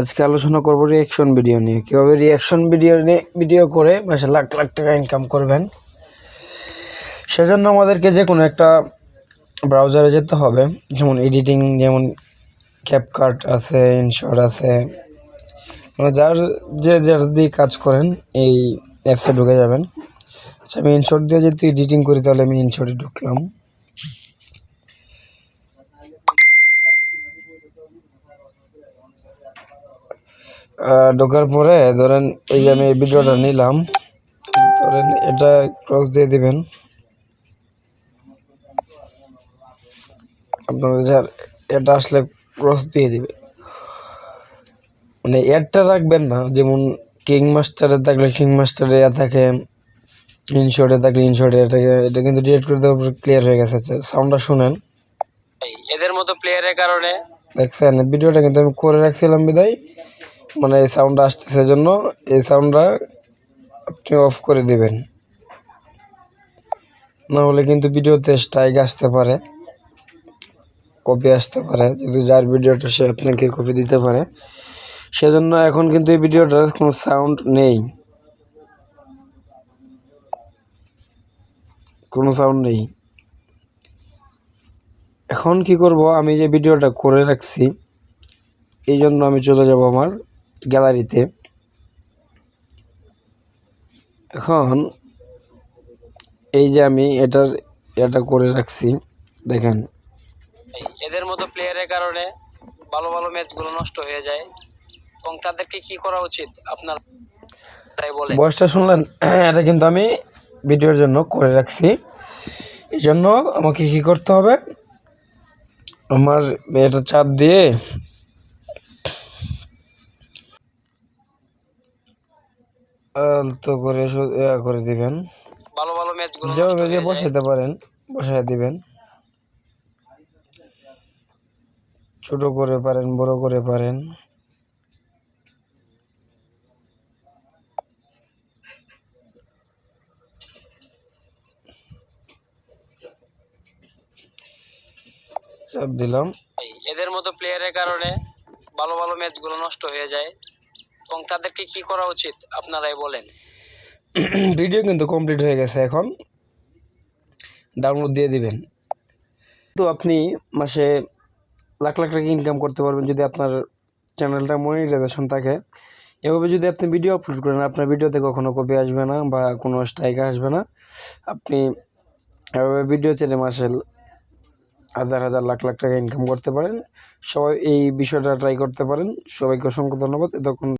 আজকে আলোচনা করব রিঅ্যাকশন ভিডিও নিয়ে। কীভাবে রিঅ্যাকশন ভিডিও করে মাসে লাখ লাখ টাকা ইনকাম করবেন। সেজন্য আমাদেরকে যে কোনো একটা ব্রাউজারে যেতে হবে, যেমন এডিটিং, যেমন ক্যাপকাট আছে, ইনশট আছে, মানে যার দিয়ে কাজ করেন এই অ্যাপসে ঢুকে যাবেন। আচ্ছা, আমি ইনশট দিয়ে যেহেতু এডিটিং করি তাহলে আমি ইনশটে ঢুকলাম। ঢোকার পরে ধরেন এই যে আমি এই ভিডিওটা নিলাম, ধরেন এটা ক্রস দিয়ে দিবেন। আপনাদের যার এটা আসলে ক্রস দিয়ে দিবেন, মানে অ্যাডটা রাখবেন না। যেমন কিং মাস্টারে থাকলে কিং মাস্টারে থাকে, ইনশটে থাকলে ইনশটে এটা কিন্তু ডিলিট করে দেওয়ার পর ক্লিয়ার হয়ে গেছে। সাউন্ডটা শুনেন, এদের মতো প্লেয়ারের কারণে দেখছেন ভিডিওটা কিন্তু আমি করে রাখছিলাম বিদায়, মানে এই সাউন্ডটা আসতেছে জন্য এই সাউন্ডটা আপনি অফ করে দিবেন, না হলে কিন্তু ভিডিওতে স্ট্রাইক আসতে পারে, কপি আসতে পারে। যদি যার ভিডিওটা সে আপনাকে কপি দিতে পারে, সেজন্য এখন কিন্তু এই ভিডিওটার কোনো সাউন্ড নেই, কোনো সাউন্ড নেই। এখন কি করব, আমি যে ভিডিওটা করে রাখছি এই জন্য আমি চলে যাব আমার গ্যালারিতে। এখন এই যে আমি এটা করে রাখছি, দেখেন এদের মতো প্লেয়ারের কারণে ভালো ভালো ম্যাচগুলো নষ্ট হয়ে যায়, এবং তাদেরকে কি করা উচিত আপনার তাই বলে। বয়সটা শুনলেন? এটা কিন্তু আমি ভিডিওর জন্য করে রাখছি। এই জন্য আমাকে কি করতে হবে, আমার এটা চাপ দিয়ে আলতো করে করে দিবেন, ভালো ভালো ম্যাচগুলো নষ্ট যেভাবে যে হয়ে যায়। বসাইতে পারেন বসাই দিবেন, ছোট করে পারেন, বড় করে পারেন। চাপ দিলাম। এদের মতো প্লেয়ারের কারণে ভালো ভালো ম্যাচগুলো নষ্ট হয়ে যায়, এবং তাদেরকে কি করা উচিত আপনারাই বলেন। ভিডিও কিন্তু কমপ্লিট হয়ে গেছে, এখন ডাউনলোড দিয়ে দিবেন। তো আপনি মাসে লাখ লাখ টাকা ইনকাম করতে পারবেন যদি আপনার চ্যানেলটা মনিটাইজেশন থাকে। এভাবে যদি আপনি ভিডিও আপলোড করেন, আপনার ভিডিওতে কখনো কপি আসবে না বা কোনো স্ট্রাইক আসবে না। আপনি এভাবে ভিডিও ছেড়ে মাসে হাজার হাজার লাখ লাখ টাকা ইনকাম করতে পারেন। সবাই এই বিষয়টা ট্রাই করতে পারেন। সবাইকে অসংখ্য ধন্যবাদ। এতক্ষণ